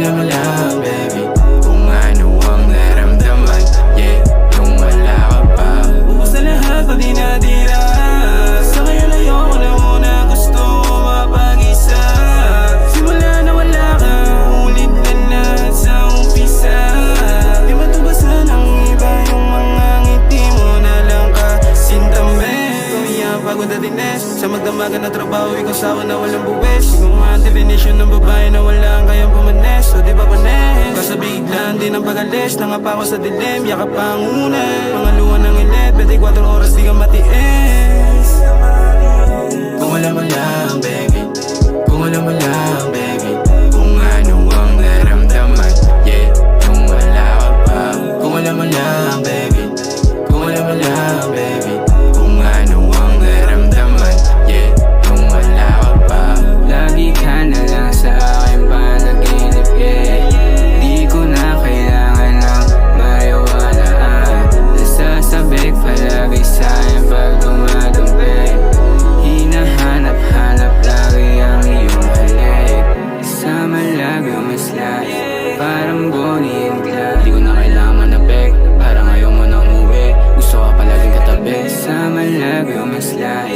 alam mo lang baby kung ano ang naramdaman. Yeah, yung wala ka pa. Ubus na lahat pa di natira. Sa ngayon ayoko na muna, gusto ko mapag-isa. Simula na wala ka, ulit na lahat sa umpisa. Di matubasan ang iba, yung mga ngiti mo na lang kasintamin. Kumiyak pagod at ines, sa magdamagan na trabaho, ikaw sawa na walang buwes. Ikaw nga ang definition ng babae na wala ang kayang pumanes. So di ba panes, kasabiglan din ang pag-alis. Nangapa ko sa dilim, yakap pa ang unan. Mga luha ng ilet, 24 oras di ka matiis. Kung alam mo lang baby, kung alam mo lang baby kung ano ang naramdaman. Yeah, yung wala ka pa. Kung alam mo lang baby, kung alam mo lang baby kung ano ang naramdaman. Yeah, yung wala ka pa. Lagi ka na lang sa akin panaginip, yeah. Di ko na kailangan ng mariwalaan. Nasasabik palagi sa'kin pag dumadumpi. Hinahanap-hanap lagi ang iyong halik. Isama lagi umislay, parang Bonnie and Clyde. Di ko na kailangan manapik, parang ayaw mo na umuwi. Gusto ka palaging katabi. Isama lagi umislay,